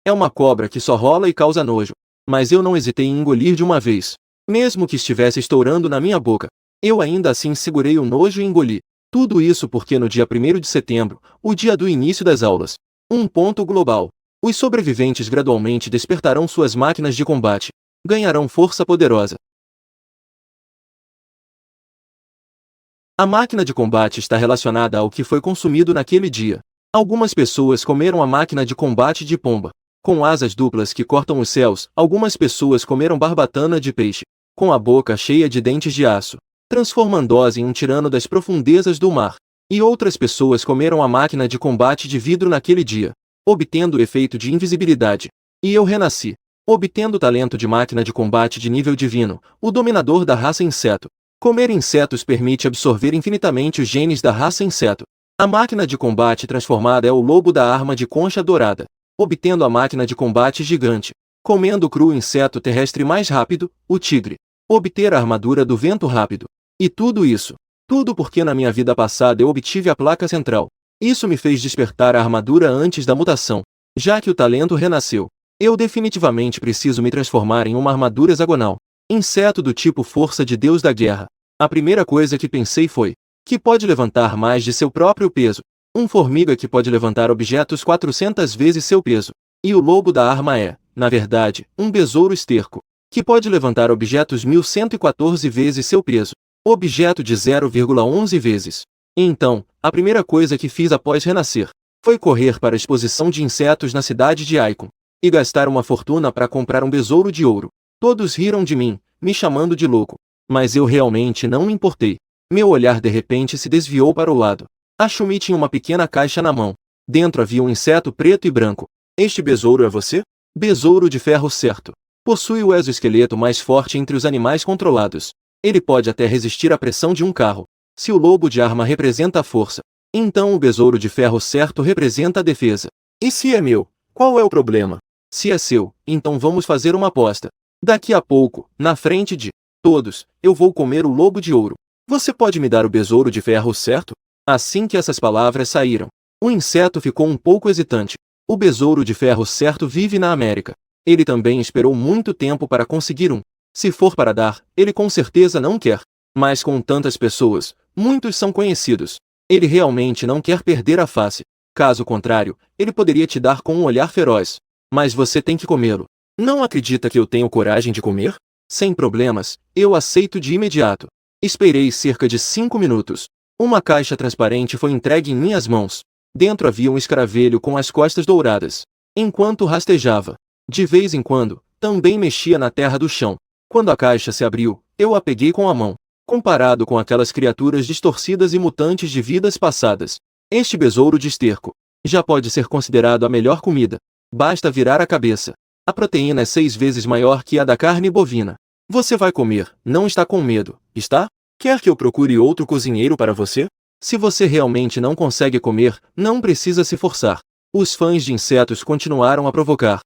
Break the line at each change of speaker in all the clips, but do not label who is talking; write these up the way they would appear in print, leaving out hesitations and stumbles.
É uma cobra que só rola e causa nojo. Mas eu não hesitei em engolir de uma vez. Mesmo que estivesse estourando na minha boca, eu ainda assim segurei o nojo e engoli. Tudo isso porque no dia 1º de setembro, o dia do início das aulas, um ponto global, os sobreviventes gradualmente despertarão suas máquinas de combate, ganharão força poderosa. A máquina de combate está relacionada ao que foi consumido naquele dia. Algumas pessoas comeram a máquina de combate de pomba, com asas duplas que cortam os céus. Algumas pessoas comeram barbatana de peixe, com a boca cheia de dentes de aço, transformando-os em um tirano das profundezas do mar. E outras pessoas comeram a máquina de combate de vidro naquele dia, obtendo o efeito de invisibilidade. E eu renasci, obtendo o talento de máquina de combate de nível divino, o dominador da raça inseto. Comer insetos permite absorver infinitamente os genes da raça inseto. A máquina de combate transformada é o lobo da arma de concha dourada, obtendo a máquina de combate gigante. Comendo cru o inseto terrestre mais rápido, o tigre. Obter a armadura do vento rápido. E tudo isso. Tudo porque na minha vida passada eu obtive a placa central. Isso me fez despertar a armadura antes da mutação. Já que o talento renasceu, eu definitivamente preciso me transformar em uma armadura hexagonal. Inseto do tipo força de Deus da guerra. A primeira coisa que pensei foi, que pode levantar mais de seu próprio peso. Formiga que pode levantar objetos 400 vezes seu peso. E o lobo da arma é, na verdade, um besouro esterco, que pode levantar objetos 1114 vezes seu peso. Objeto de 0,11 vezes. Então, a primeira coisa que fiz após renascer, foi correr para a exposição de insetos na cidade de Icon, e gastar uma fortuna para comprar um besouro de ouro. Todos riram de mim, me chamando de louco. Mas eu realmente não me importei. Meu olhar de repente se desviou para o lado. A Shumi tinha uma pequena caixa na mão. Dentro havia um inseto preto e branco. Este besouro é você? Besouro de ferro certo. Possui o exoesqueleto mais forte entre os animais controlados. Ele pode até resistir à pressão de um carro. Se o lobo de arma representa a força, então o besouro de ferro certo representa a defesa. E se é meu, qual é o problema? Se é seu, então vamos fazer uma aposta. Daqui a pouco, na frente de todos, eu vou comer o lobo de ouro. Você pode me dar o besouro de ferro certo? Assim que essas palavras saíram, o inseto ficou um pouco hesitante. O besouro de ferro certo vive na América. Ele também esperou muito tempo para conseguir um. Se for para dar, ele com certeza não quer. Mas com tantas pessoas, muitos são conhecidos. Ele realmente não quer perder a face. Caso contrário, ele poderia te dar com um olhar feroz. Mas você tem que comê-lo. Não acredita que eu tenho coragem de comer? Sem problemas, eu aceito de imediato. Esperei cerca de 5 minutos. Uma caixa transparente foi entregue em minhas mãos. Dentro havia um escaravelho com as costas douradas. Enquanto rastejava, de vez em quando, também mexia na terra do chão. Quando a caixa se abriu, eu a peguei com a mão. Comparado com aquelas criaturas distorcidas e mutantes de vidas passadas, este besouro de esterco já pode ser considerado a melhor comida. Basta virar a cabeça. A proteína é 6 vezes maior que a da carne bovina. Você vai comer, não está com medo, está? Quer que eu procure outro cozinheiro para você? Se você realmente não consegue comer, não precisa se forçar. Os fãs de insetos continuaram a provocar.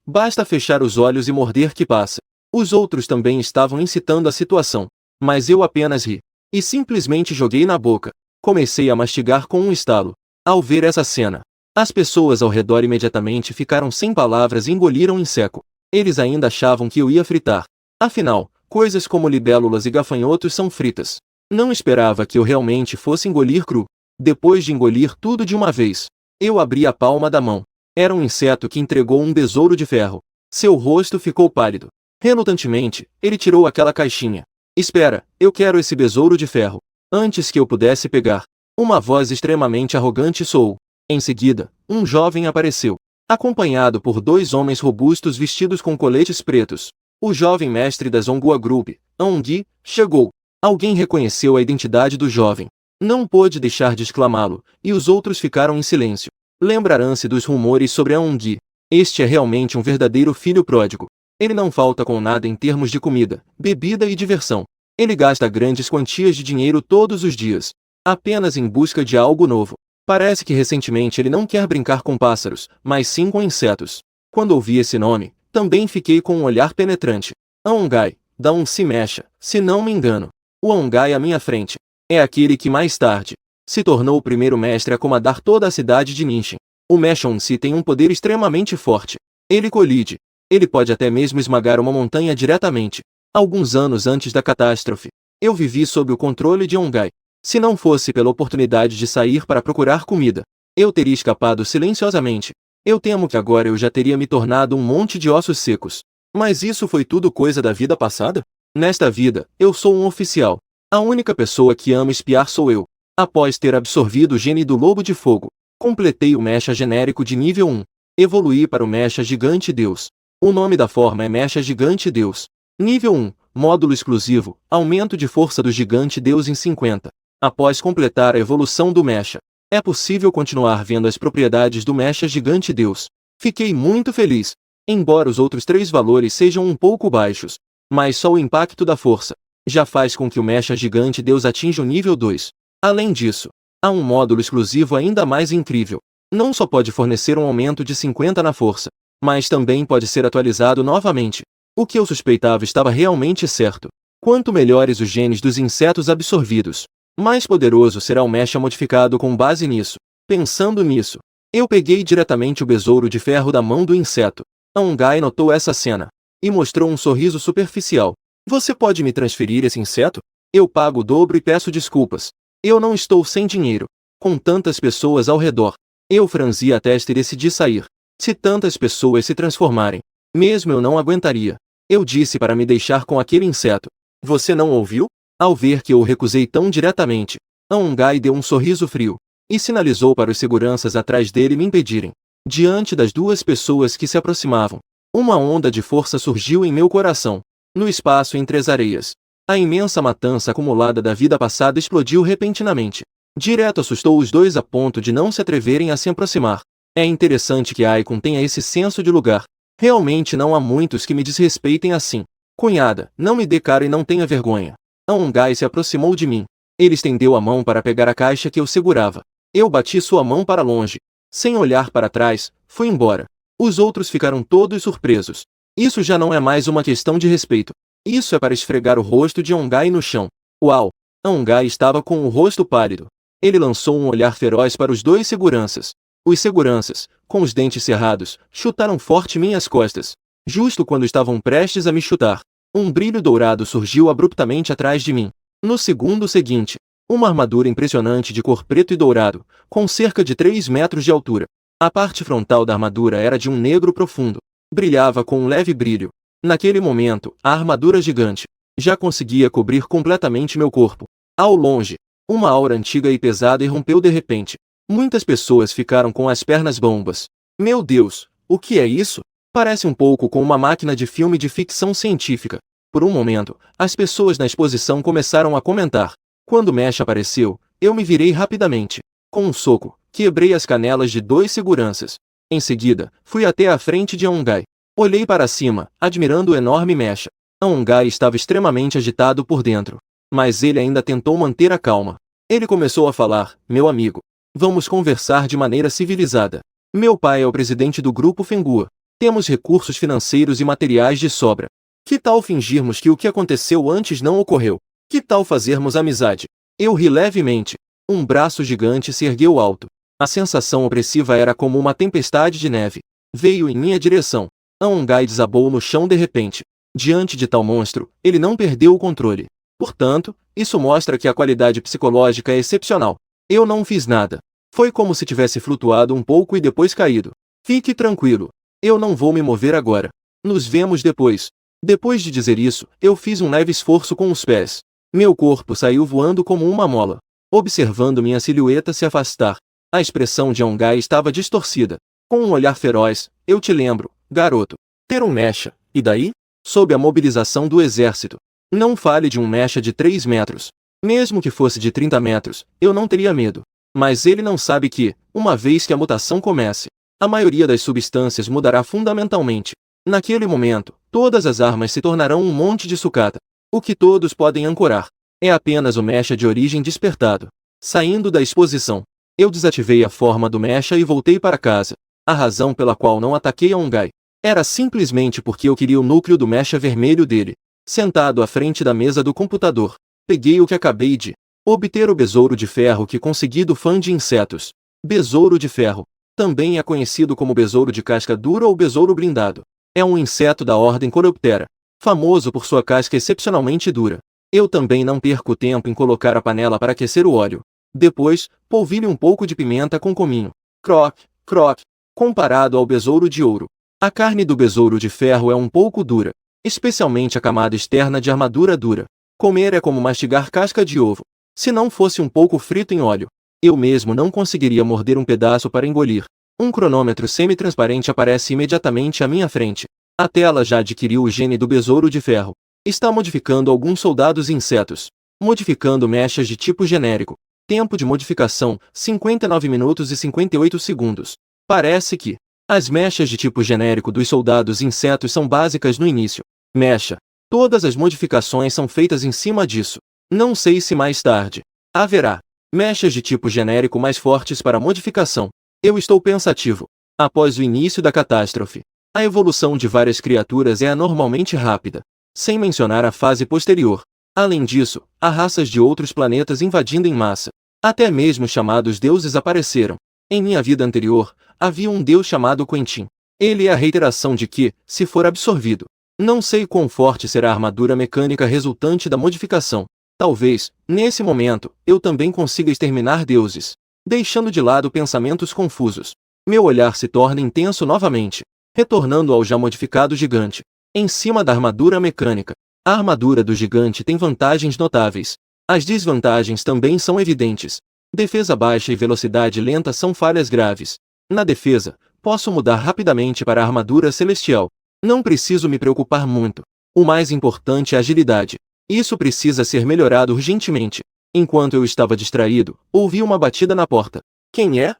Basta fechar os olhos e morder que passa. Os outros também estavam incitando a situação. Mas eu apenas ri. E simplesmente joguei na boca. Comecei a mastigar com um estalo. Ao ver essa cena, as pessoas ao redor imediatamente ficaram sem palavras e engoliram em seco. Eles ainda achavam que eu ia fritar. Afinal, coisas como libélulas e gafanhotos são fritas. Não esperava que eu realmente fosse engolir cru. Depois de engolir tudo de uma vez, eu abri a palma da mão. Era um inseto que entregou um besouro de ferro. Seu rosto ficou pálido. Relutantemente, ele tirou aquela caixinha. Espera, eu quero esse besouro de ferro. Antes que eu pudesse pegar, uma voz extremamente arrogante soou. Em seguida, um jovem apareceu, acompanhado por 2 homens robustos vestidos com coletes pretos. O jovem mestre da Zongua Group, Aong, chegou. Alguém reconheceu a identidade do jovem. Não pôde deixar de exclamá-lo, e os outros ficaram em silêncio. Lembrarão-se dos rumores sobre Aong. Este é realmente um verdadeiro filho pródigo. Ele não falta com nada em termos de comida, bebida e diversão. Ele gasta grandes quantias de dinheiro todos os dias, apenas em busca de algo novo. Parece que recentemente ele não quer brincar com pássaros, mas sim com insetos. Quando ouvi esse nome, também fiquei com um olhar penetrante. Aongai, da um se mexa, se não me engano. O Aongai à minha frente é aquele que mais tarde se tornou o primeiro mestre a comandar toda a cidade de Ninshin. O mecha em si tem um poder extremamente forte. Ele colide. Ele pode até mesmo esmagar uma montanha diretamente. Alguns anos antes da catástrofe, eu vivi sob o controle de Ongai. Se não fosse pela oportunidade de sair para procurar comida, eu teria escapado silenciosamente. Eu temo que agora eu já teria me tornado um monte de ossos secos. Mas isso foi tudo coisa da vida passada? Nesta vida, eu sou um oficial. A única pessoa que ama espiar sou eu. Após ter absorvido o gene do Lobo de Fogo, completei o mecha genérico de nível 1. Evoluí para o mecha Gigante Deus. O nome da forma é mecha Gigante Deus. Nível 1. Módulo exclusivo. Aumento de força do Gigante Deus em 50. Após completar a evolução do mecha, é possível continuar vendo as propriedades do mecha Gigante Deus. Fiquei muito feliz. Embora os outros 3 valores sejam um pouco baixos, mas só o impacto da força já faz com que o mecha Gigante Deus atinja o nível 2. Além disso, há um módulo exclusivo ainda mais incrível. Não só pode fornecer um aumento de 50 na força, mas também pode ser atualizado novamente. O que eu suspeitava estava realmente certo. Quanto melhores os genes dos insetos absorvidos, mais poderoso será o mecha modificado com base nisso. Pensando nisso, eu peguei diretamente o besouro de ferro da mão do inseto. Ongai notou essa cena e mostrou um sorriso superficial. Você pode me transferir esse inseto? Eu pago o dobro e peço desculpas. Eu não estou sem dinheiro. Com tantas pessoas ao redor, eu franzi a testa e decidi sair. Se tantas pessoas se transformarem, mesmo eu não aguentaria. Eu disse para me deixar com aquele inseto. Você não ouviu? Ao ver que eu o recusei tão diretamente, Ongai deu um sorriso frio e sinalizou para os seguranças atrás dele me impedirem. Diante das 2 pessoas que se aproximavam, uma onda de força surgiu em meu coração. No espaço entre as areias, a imensa matança acumulada da vida passada explodiu repentinamente. Direto assustou os 2 a ponto de não se atreverem a se aproximar. É interessante que Aikon tenha esse senso de lugar. Realmente não há muitos que me desrespeitem assim. Cunhada, não me dê cara e não tenha vergonha. Ongai se aproximou de mim. Ele estendeu a mão para pegar a caixa que eu segurava. Eu bati sua mão para longe. Sem olhar para trás, fui embora. Os outros ficaram todos surpresos. Isso já não é mais uma questão de respeito. Isso é para esfregar o rosto de Ongai no chão. Uau! Ongai estava com o rosto pálido. Ele lançou um olhar feroz para os 2 seguranças. Os seguranças, com os dentes cerrados, chutaram forte minhas costas. Justo quando estavam prestes a me chutar, um brilho dourado surgiu abruptamente atrás de mim. No segundo seguinte, uma armadura impressionante de cor preto e dourado, com cerca de 3 metros de altura. A parte frontal da armadura era de um negro profundo. Brilhava com um leve brilho. Naquele momento, a armadura gigante já conseguia cobrir completamente meu corpo. Ao longe, uma aura antiga e pesada irrompeu de repente. Muitas pessoas ficaram com as pernas bambas. Meu Deus, o que é isso? Parece um pouco com uma máquina de filme de ficção científica. Por um momento, as pessoas na exposição começaram a comentar. Quando Mesh apareceu, eu me virei rapidamente. Com um soco, quebrei as canelas de 2 seguranças. Em seguida, fui até a frente de Ongai. Olhei para cima, admirando o enorme mecha. Ongai estava extremamente agitado por dentro. Mas ele ainda tentou manter a calma. Ele começou a falar: meu amigo, vamos conversar de maneira civilizada. Meu pai é o presidente do grupo Fengua. Temos recursos financeiros e materiais de sobra. Que tal fingirmos que o que aconteceu antes não ocorreu? Que tal fazermos amizade? Eu ri levemente. Um braço gigante se ergueu alto. A sensação opressiva era como uma tempestade de neve. Veio em minha direção. Ongai desabou no chão de repente. Diante de tal monstro, ele não perdeu o controle. Portanto, isso mostra que a qualidade psicológica é excepcional. Eu não fiz nada. Foi como se tivesse flutuado um pouco e depois caído. Fique tranquilo. Eu não vou me mover agora. Nos vemos depois. Depois de dizer isso, eu fiz um leve esforço com os pés. Meu corpo saiu voando como uma mola. Observando minha silhueta se afastar, a expressão de Ongai estava distorcida. Com um olhar feroz: eu te lembro, garoto. Ter um mecha, e daí? Sob a mobilização do exército. Não fale de um mecha de 3 metros. Mesmo que fosse de 30 metros, eu não teria medo. Mas ele não sabe que, uma vez que a mutação comece, a maioria das substâncias mudará fundamentalmente. Naquele momento, todas as armas se tornarão um monte de sucata. O que todos podem ancorar é apenas o mecha de origem despertado. Saindo da exposição, eu desativei a forma do mecha e voltei para casa. A razão pela qual não ataquei a Ongai era simplesmente porque eu queria o núcleo do mecha vermelho dele. Sentado à frente da mesa do computador, peguei o que acabei de obter: o besouro de ferro que consegui do fã de insetos. Besouro de ferro. Também é conhecido como besouro de casca dura ou besouro blindado. É um inseto da ordem Coleoptera, famoso por sua casca excepcionalmente dura. Eu também não perco tempo em colocar a panela para aquecer o óleo. Depois, polvilhe um pouco de pimenta com cominho. Croque, croque. Comparado ao besouro de ouro, a carne do besouro de ferro é um pouco dura, especialmente a camada externa de armadura dura. Comer é como mastigar casca de ovo. Se não fosse um pouco frito em óleo, eu mesmo não conseguiria morder um pedaço para engolir. Um cronômetro semi-transparente aparece imediatamente à minha frente. A tela já adquiriu o gene do besouro de ferro. Está modificando alguns soldados insetos. Modificando mechas de tipo genérico. Tempo de modificação, 59 minutos e 58 segundos. Parece que as mechas de tipo genérico dos soldados insetos são básicas no início. Mecha. Todas as modificações são feitas em cima disso. Não sei se mais tarde haverá mechas de tipo genérico mais fortes para modificação. Eu estou pensativo. Após o início da catástrofe, a evolução de várias criaturas é anormalmente rápida, sem mencionar a fase posterior. Além disso, há raças de outros planetas invadindo em massa. Até mesmo chamados deuses apareceram. Em minha vida anterior, havia um deus chamado Quentin. Ele é a reiteração de que, se for absorvido, não sei quão forte será a armadura mecânica resultante da modificação. Talvez, nesse momento, eu também consiga exterminar deuses, deixando de lado pensamentos confusos. Meu olhar se torna intenso novamente, retornando ao já modificado gigante. Em cima da armadura mecânica, a armadura do gigante tem vantagens notáveis. As desvantagens também são evidentes. Defesa baixa e velocidade lenta são falhas graves. Na defesa, posso mudar rapidamente para a armadura celestial. Não preciso me preocupar muito. O mais importante é a agilidade. Isso precisa ser melhorado urgentemente. Enquanto eu estava distraído, ouvi uma batida na porta. Quem é?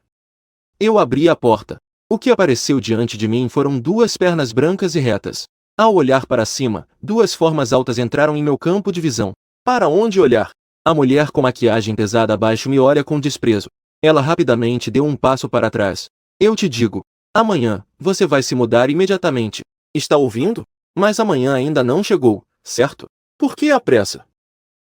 Eu abri a porta. O que apareceu diante de mim foram duas pernas brancas e retas. Ao olhar para cima, duas formas altas entraram em meu campo de visão. Para onde olhar? A mulher com maquiagem pesada abaixo me olha com desprezo. Ela rapidamente deu um passo para trás. Eu te digo, amanhã, você vai se mudar imediatamente. Está ouvindo? Mas amanhã ainda não chegou, certo? Por que a pressa?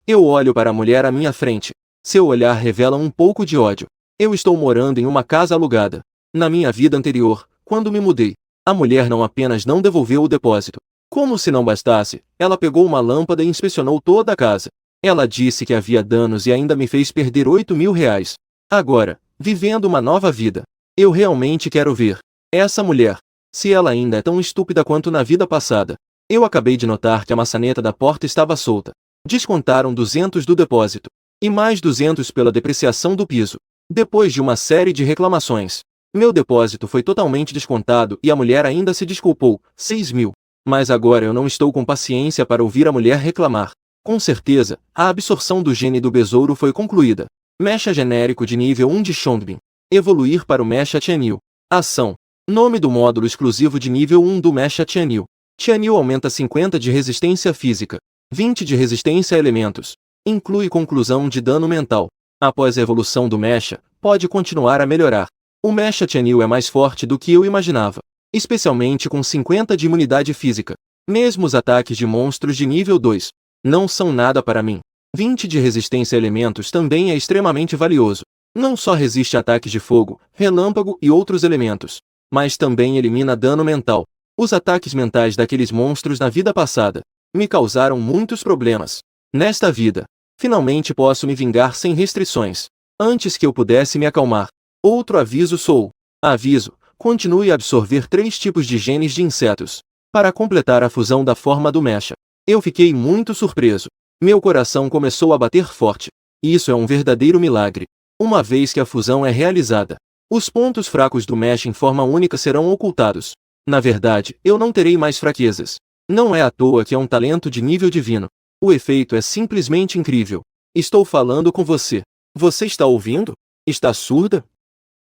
Eu olho para a mulher à minha frente. Seu olhar revela um pouco de ódio. Eu estou morando em uma casa alugada. Na minha vida anterior, quando me mudei, a mulher não apenas não devolveu o depósito. Como se não bastasse, ela pegou uma lâmpada e inspecionou toda a casa. Ela disse que havia danos e ainda me fez perder 8.000 reais. Agora, vivendo uma nova vida, eu realmente quero ver essa mulher. Se ela ainda é tão estúpida quanto na vida passada. Eu acabei de notar que a maçaneta da porta estava solta. Descontaram 200 do depósito. E mais 200 pela depreciação do piso. Depois de uma série de reclamações, meu depósito foi totalmente descontado e a mulher ainda se desculpou, 6.000. Mas agora eu não estou com paciência para ouvir a mulher reclamar. Com certeza, a absorção do gene do besouro foi concluída. Mecha genérico de nível 1 de Chondbin. Evoluir para o Mecha Tianyu. Ação. Nome do módulo exclusivo de nível 1 do Mecha Tianyu. Tianyu aumenta 50 de resistência física, 20 de resistência a elementos. Inclui conclusão de dano mental. Após a evolução do Mecha, pode continuar a melhorar. O Mecha Tianyu é mais forte do que eu imaginava, especialmente com 50 de imunidade física. Mesmo os ataques de monstros de nível 2 não são nada para mim. 20 de resistência a elementos também é extremamente valioso. Não só resiste a ataques de fogo, relâmpago e outros elementos, mas também elimina dano mental. Os ataques mentais daqueles monstros na vida passada me causaram muitos problemas. Nesta vida, finalmente posso me vingar sem restrições, antes que eu pudesse me acalmar. Outro aviso sou. Aviso, continue a absorver 3 tipos de genes de insetos, para completar a fusão da forma do Mecha. Eu fiquei muito surpreso. Meu coração começou a bater forte. Isso é um verdadeiro milagre. Uma vez que a fusão é realizada, os pontos fracos do Mecha em forma única serão ocultados. Na verdade, eu não terei mais fraquezas. Não é à toa que é um talento de nível divino. O efeito é simplesmente incrível. Estou falando com você. Você está ouvindo? Está surda?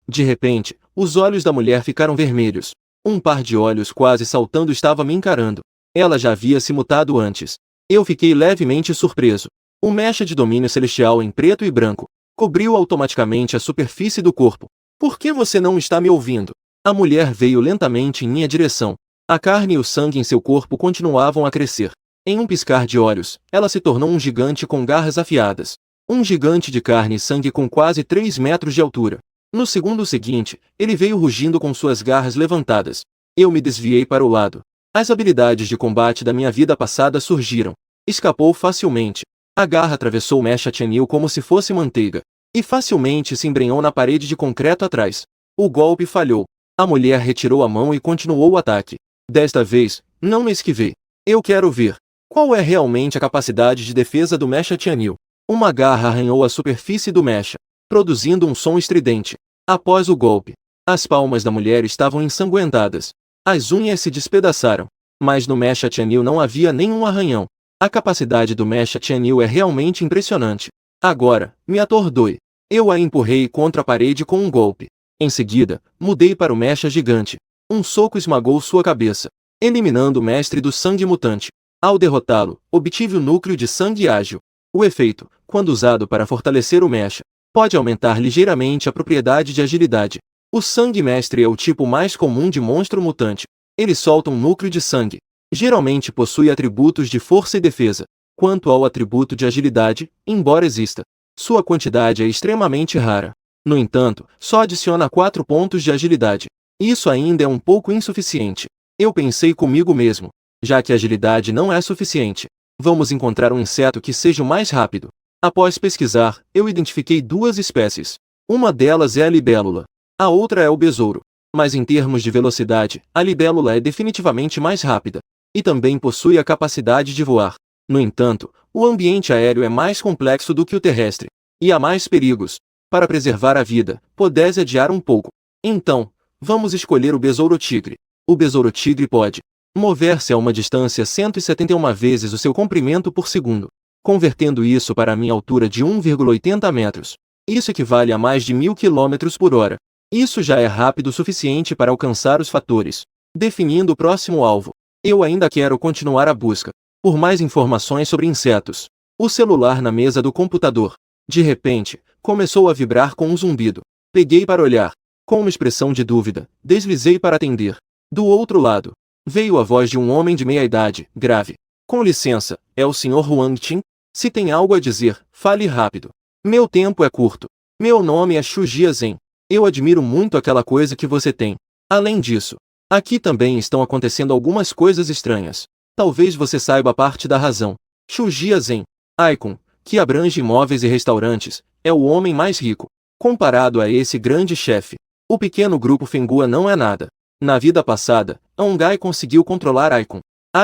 De repente, os olhos da mulher ficaram vermelhos. Um par de olhos quase saltando estava me encarando. Ela já havia se mutado antes. Eu fiquei levemente surpreso. O mecha de domínio celestial em preto e branco cobriu automaticamente a superfície do corpo. Por que você não está me ouvindo? A mulher veio lentamente em minha direção. A carne e o sangue em seu corpo continuavam a crescer. Em um piscar de olhos, ela se tornou um gigante com garras afiadas. Um gigante de carne e sangue com quase 3 metros de altura. No segundo seguinte, ele veio rugindo com suas garras levantadas. Eu me desviei para o lado. As habilidades de combate da minha vida passada surgiram. Escapou facilmente. A garra atravessou Mecha Tianyu como se fosse manteiga. E facilmente se embrenhou na parede de concreto atrás. O golpe falhou. A mulher retirou a mão e continuou o ataque. Desta vez, não me esquivei. Eu quero ver. Qual é realmente a capacidade de defesa do Mecha Tianyu? Uma garra arranhou a superfície do Mecha, produzindo um som estridente. Após o golpe, as palmas da mulher estavam ensanguentadas. As unhas se despedaçaram. Mas no Mecha Tianyu não havia nenhum arranhão. A capacidade do Mecha Tianyu é realmente impressionante. Agora, me atordoe. Eu a empurrei contra a parede com um golpe. Em seguida, mudei para o Mecha Gigante. Um soco esmagou sua cabeça, eliminando o mestre do sangue mutante. Ao derrotá-lo, obtive o núcleo de sangue ágil. O efeito, quando usado para fortalecer o Mecha, pode aumentar ligeiramente a propriedade de agilidade. O sangue mestre é o tipo mais comum de monstro mutante. Ele solta um núcleo de sangue. Geralmente possui atributos de força e defesa. Quanto ao atributo de agilidade, embora exista, sua quantidade é extremamente rara. No entanto, só adiciona 4 pontos de agilidade. Isso ainda é um pouco insuficiente. Eu pensei comigo mesmo. Já que a agilidade não é suficiente, vamos encontrar um inseto que seja o mais rápido. Após pesquisar, eu identifiquei 2 espécies. Uma delas é a libélula. A outra é o besouro. Mas em termos de velocidade, a libélula é definitivamente mais rápida. E também possui a capacidade de voar. No entanto, o ambiente aéreo é mais complexo do que o terrestre. E há mais perigos. Para preservar a vida, pudesse adiar um pouco. Então, vamos escolher o besouro tigre. O besouro tigre pode mover-se a uma distância 171 vezes o seu comprimento por segundo. Convertendo isso para a minha altura de 1,80 metros. Isso equivale a mais de 1000 km por hora. Isso já é rápido o suficiente para alcançar os fatores. Definindo o próximo alvo. Eu ainda quero continuar a busca por mais informações sobre insetos. O celular na mesa do computador, de repente, começou a vibrar com um zumbido. Peguei para olhar. Com uma expressão de dúvida, deslizei para atender. Do outro lado, veio a voz de um homem de meia idade, grave. Com licença, é o Sr. Huang Qin? Se tem algo a dizer, fale rápido. Meu tempo é curto. Meu nome é Xu Jiazhen. Eu admiro muito aquela coisa que você tem. Além disso, aqui também estão acontecendo algumas coisas estranhas. Talvez você saiba parte da razão. Xu Jiazhen, Icon, que abrange imóveis e restaurantes, é o homem mais rico. Comparado a esse grande chefe, o pequeno grupo Fengua não é nada. Na vida passada, Ongai conseguiu controlar Icon.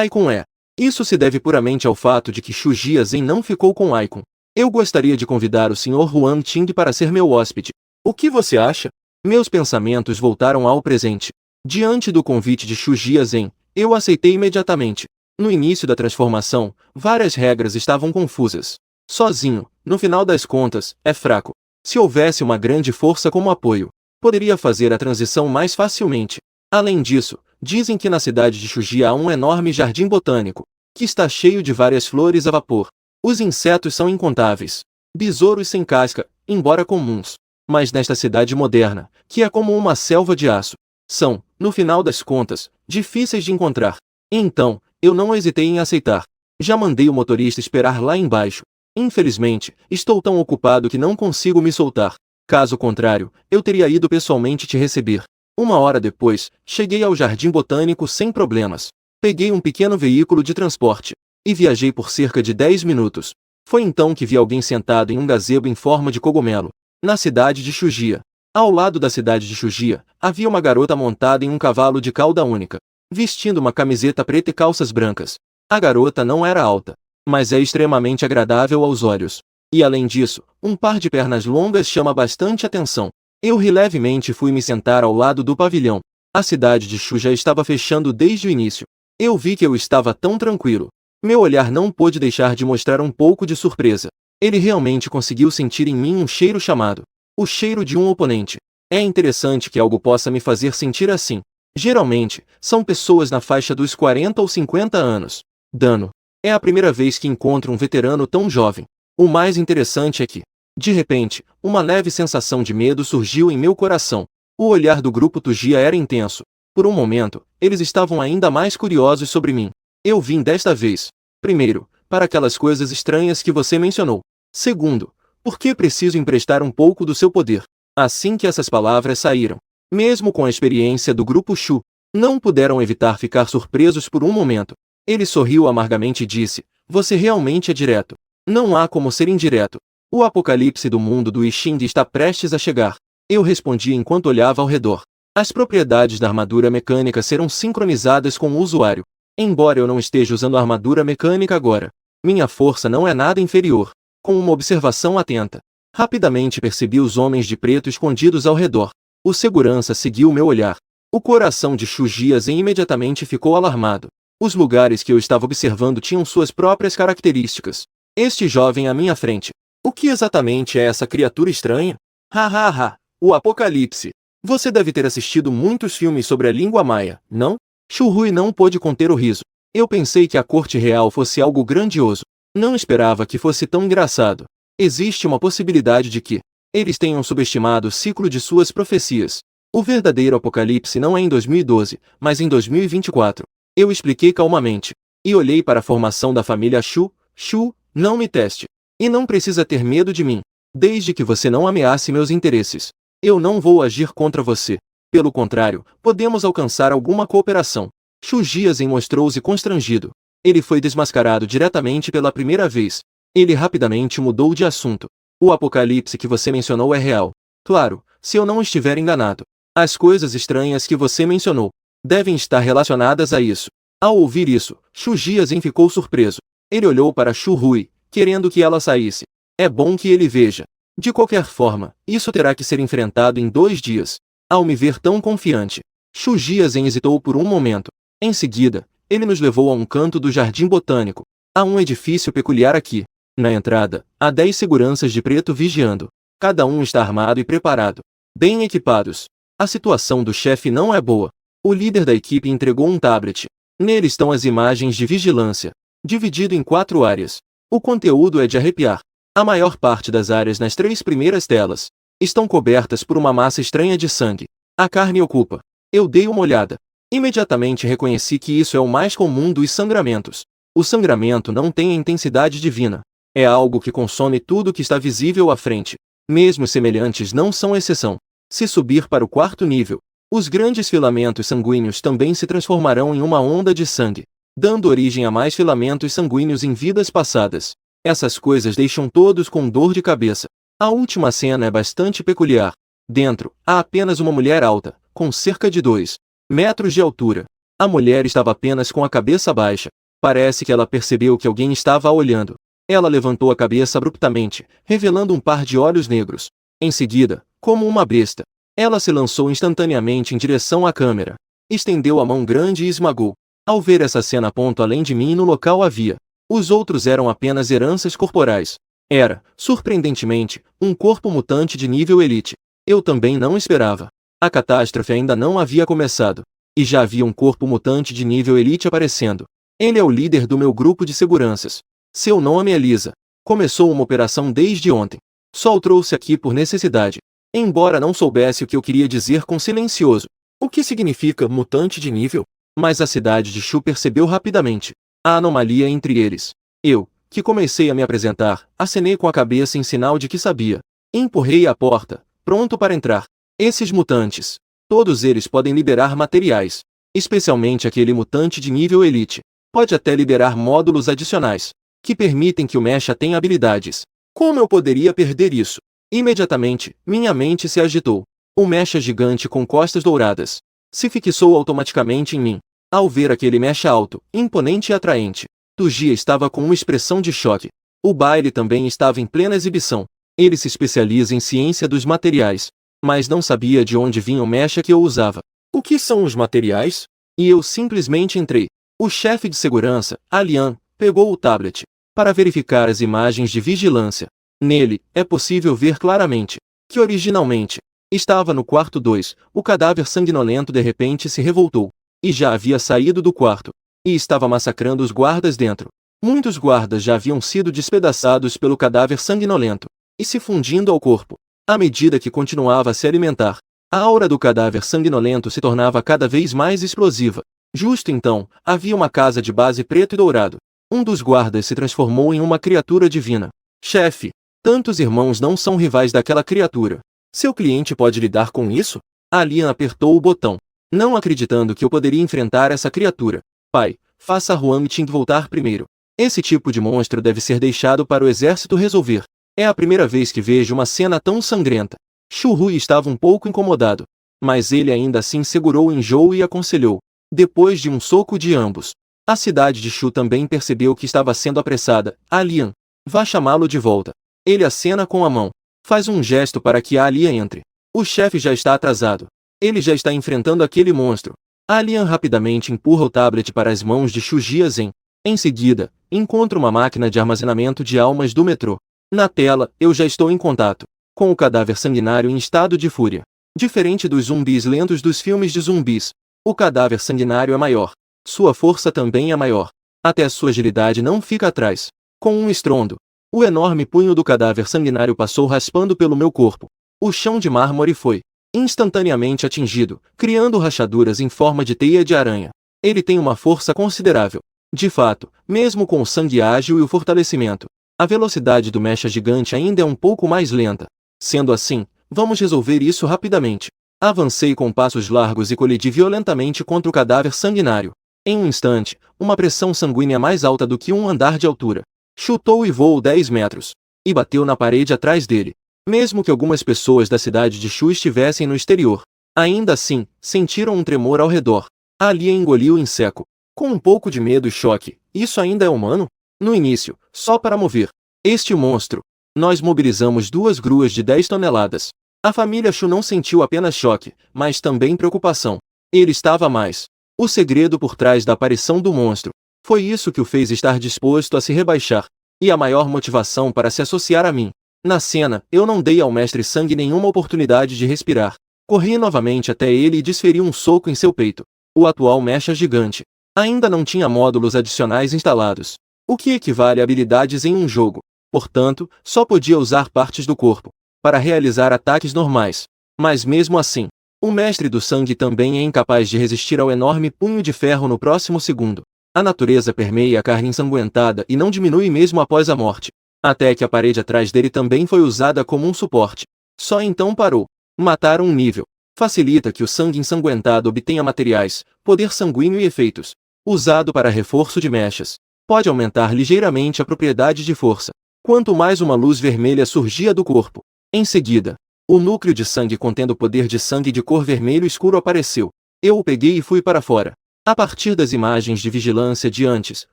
Icon é. Isso se deve puramente ao fato de que Xu Jiazhen não ficou com Icon. Eu gostaria de convidar o Sr. Huang Qin para ser meu hóspede. O que você acha? Meus pensamentos voltaram ao presente. Diante do convite de Xu Jiazhen, eu aceitei imediatamente. No início da transformação, várias regras estavam confusas. Sozinho, no final das contas, é fraco. Se houvesse uma grande força como apoio, poderia fazer a transição mais facilmente. Além disso, dizem que na cidade de Shuji há um enorme jardim botânico, que está cheio de várias flores a vapor. Os insetos são incontáveis. Besouros sem casca, embora comuns. Mas nesta cidade moderna, que é como uma selva de aço, são, no final das contas, difíceis de encontrar. Então, eu não hesitei em aceitar. Já mandei o motorista esperar lá embaixo. Infelizmente, estou tão ocupado que não consigo me soltar. Caso contrário, eu teria ido pessoalmente te receber. 1 hora depois, cheguei ao Jardim Botânico sem problemas. Peguei um pequeno veículo de transporte e viajei por cerca de 10 minutos. Foi então que vi alguém sentado em um gazebo em forma de cogumelo, na cidade de Shujia. Ao lado da cidade de Shujia, havia uma garota montada em um cavalo de cauda única, vestindo uma camiseta preta e calças brancas. A garota não era alta, mas é extremamente agradável aos olhos. E além disso, um par de pernas longas chama bastante atenção. Eu ri levemente e fui me sentar ao lado do pavilhão. A cidade de Shu já estava fechando desde o início. Eu vi que eu estava tão tranquilo. Meu olhar não pôde deixar de mostrar um pouco de surpresa. Ele realmente conseguiu sentir em mim um cheiro chamado o cheiro de um oponente. É interessante que algo possa me fazer sentir assim. Geralmente, são pessoas na faixa dos 40 ou 50 anos. Dano. É a primeira vez que encontro um veterano tão jovem. O mais interessante é que, de repente, uma leve sensação de medo surgiu em meu coração. O olhar do grupo Tujia era intenso. Por um momento, eles estavam ainda mais curiosos sobre mim. Eu vim desta vez. Primeiro, para aquelas coisas estranhas que você mencionou. Segundo, porque preciso emprestar um pouco do seu poder. Assim que essas palavras saíram, mesmo com a experiência do grupo Shu, não puderam evitar ficar surpresos por um momento. Ele sorriu amargamente e disse: "Você realmente é direto. Não há como ser indireto. O apocalipse do mundo do Ishind está prestes a chegar." Eu respondi enquanto olhava ao redor. As propriedades da armadura mecânica serão sincronizadas com o usuário. Embora eu não esteja usando a armadura mecânica agora, minha força não é nada inferior. Com uma observação atenta, rapidamente percebi os homens de preto escondidos ao redor. O segurança seguiu meu olhar. O coração de Shu Jiazhen imediatamente ficou alarmado. Os lugares que eu estava observando tinham suas próprias características. Este jovem à minha frente. O que exatamente é essa criatura estranha? Ha! O Apocalipse. Você deve ter assistido muitos filmes sobre a língua maia, não? Shu Hui não pôde conter o riso. Eu pensei que a corte real fosse algo grandioso. Não esperava que fosse tão engraçado. Existe uma possibilidade de que eles tenham subestimado o ciclo de suas profecias. O verdadeiro apocalipse não é em 2012, mas em 2024. Eu expliquei calmamente. E olhei para a formação da família Shu. Shu, não me teste. E não precisa ter medo de mim. Desde que você não ameace meus interesses. Eu não vou agir contra você. Pelo contrário, podemos alcançar alguma cooperação. Shu Jiazhen mostrou-se constrangido. Ele foi desmascarado diretamente pela primeira vez. Ele rapidamente mudou de assunto. O apocalipse que você mencionou é real. Claro, se eu não estiver enganado. As coisas estranhas que você mencionou devem estar relacionadas a isso. Ao ouvir isso, Shu Jiazhen ficou surpreso. Ele olhou para Shu Hui, querendo que ela saísse. É bom que ele veja. De qualquer forma, isso terá que ser enfrentado em 2 dias. Ao me ver tão confiante, Shu Jiazhen hesitou por um momento. Em seguida, ele nos levou a um canto do jardim botânico. Há um edifício peculiar aqui. Na entrada, há 10 seguranças de preto vigiando. Cada um está armado e preparado. Bem equipados. A situação do chefe não é boa. O líder da equipe entregou um tablet. Nele estão as imagens de vigilância, dividido em 4 áreas. O conteúdo é de arrepiar. A maior parte das áreas nas 3 primeiras telas estão cobertas por uma massa estranha de sangue. A carne ocupa. Eu dei uma olhada. Imediatamente reconheci que isso é o mais comum dos sangramentos. O sangramento não tem a intensidade divina. É algo que consome tudo que está visível à frente. Mesmo semelhantes não são exceção. Se subir para o 4º nível, os grandes filamentos sanguíneos também se transformarão em uma onda de sangue, dando origem a mais filamentos sanguíneos em vidas passadas. Essas coisas deixam todos com dor de cabeça. A última cena é bastante peculiar. Dentro, há apenas uma mulher alta, com cerca de 2 metros de altura. A mulher estava apenas com a cabeça baixa. Parece que ela percebeu que alguém estava a olhando. Ela levantou a cabeça abruptamente, revelando um par de olhos negros. Em seguida, como uma besta, ela se lançou instantaneamente em direção à câmera. Estendeu a mão grande e esmagou. Ao ver essa cena, além de mim no local havia. Os outros eram apenas heranças corporais. Era, surpreendentemente, um corpo mutante de nível elite. Eu também não esperava. A catástrofe ainda não havia começado. E já havia um corpo mutante de nível elite aparecendo. Ele é o líder do meu grupo de seguranças. Seu nome é Lisa. Começou uma operação desde ontem. Só o trouxe aqui por necessidade. Embora não soubesse o que eu queria dizer com silencioso. O que significa mutante de nível? Mas a cidade de Shu percebeu rapidamente a anomalia entre eles. Eu, que comecei a me apresentar, acenei com a cabeça em sinal de que sabia. Empurrei a porta, pronto para entrar. Esses mutantes, todos eles podem liberar materiais. Especialmente aquele mutante de nível elite. Pode até liberar módulos adicionais, que permitem que o mecha tenha habilidades. Como eu poderia perder isso? Imediatamente, minha mente se agitou. O mecha gigante com costas douradas se fixou automaticamente em mim. Ao ver aquele mecha alto, imponente e atraente, Tugia estava com uma expressão de choque. O baile também estava em plena exibição. Ele se especializa em ciência dos materiais, mas não sabia de onde vinha o mecha que eu usava. O que são os materiais? E eu simplesmente entrei. O chefe de segurança, Alian, pegou o tablet para verificar as imagens de vigilância. Nele, é possível ver claramente que originalmente estava no quarto 2, o cadáver sanguinolento de repente se revoltou, e já havia saído do quarto, e estava massacrando os guardas dentro. Muitos guardas já haviam sido despedaçados pelo cadáver sanguinolento, e se fundindo ao corpo. À medida que continuava a se alimentar, a aura do cadáver sanguinolento se tornava cada vez mais explosiva. Justo então, havia uma casa de base preto e dourado. Um dos guardas se transformou em uma criatura divina. Chefe, tantos irmãos não são rivais daquela criatura. Seu cliente pode lidar com isso? A Lian apertou o botão, não acreditando que eu poderia enfrentar essa criatura. Pai, faça Huang Ting voltar primeiro. Esse tipo de monstro deve ser deixado para o exército resolver. É a primeira vez que vejo uma cena tão sangrenta. Shu Hui estava um pouco incomodado, mas ele ainda assim segurou o enjoo e aconselhou. Depois de um soco de ambos, a cidade de Shu também percebeu que estava sendo apressada. A Lian, vá chamá-lo de volta. Ele acena com a mão. Faz um gesto para que a Lian entre. O chefe já está atrasado. Ele já está enfrentando aquele monstro. A Lian rapidamente empurra o tablet para as mãos de Shu Jiazhen. Em seguida, encontra uma máquina de armazenamento de almas do metrô. Na tela, eu já estou em contato com o cadáver sanguinário em estado de fúria. Diferente dos zumbis lentos dos filmes de zumbis, o cadáver sanguinário é maior. Sua força também é maior. Até sua agilidade não fica atrás. Com um estrondo, o enorme punho do cadáver sanguinário passou raspando pelo meu corpo. O chão de mármore foi instantaneamente atingido, criando rachaduras em forma de teia de aranha. Ele tem uma força considerável. De fato, mesmo com o sangue ágil e o fortalecimento, a velocidade do mecha gigante ainda é um pouco mais lenta. Sendo assim, vamos resolver isso rapidamente. Avancei com passos largos e colidi violentamente contra o cadáver sanguinário. Em um instante, uma pressão sanguínea mais alta do que um andar de altura chutou e voou 10 metros, e bateu na parede atrás dele. Mesmo que algumas pessoas da cidade de Shu estivessem no exterior, ainda assim, sentiram um tremor ao redor. A Lian engoliu em seco, com um pouco de medo e choque. Isso ainda é humano? No início, só para mover este monstro, nós mobilizamos 2 gruas de 10 toneladas. A família Shu não sentiu apenas choque, mas também preocupação. Ele estava mais. O segredo por trás da aparição do monstro. Foi isso que o fez estar disposto a se rebaixar, e a maior motivação para se associar a mim. Na cena, eu não dei ao mestre Sangue nenhuma oportunidade de respirar. Corri novamente até ele e desferi um soco em seu peito. O atual mecha gigante ainda não tinha módulos adicionais instalados, o que equivale a habilidades em um jogo. Portanto, só podia usar partes do corpo para realizar ataques normais. Mas mesmo assim, o mestre do sangue também é incapaz de resistir ao enorme punho de ferro no próximo segundo. A natureza permeia a carne ensanguentada e não diminui mesmo após a morte. Até que a parede atrás dele também foi usada como um suporte. Só então parou. Matar um nível facilita que o sangue ensanguentado obtenha materiais, poder sanguíneo e efeitos. Usado para reforço de mechas, pode aumentar ligeiramente a propriedade de força. Quanto mais uma luz vermelha surgia do corpo. Em seguida, o núcleo de sangue contendo poder de sangue de cor vermelho escuro apareceu. Eu o peguei e fui para fora. A partir das imagens de vigilância de antes,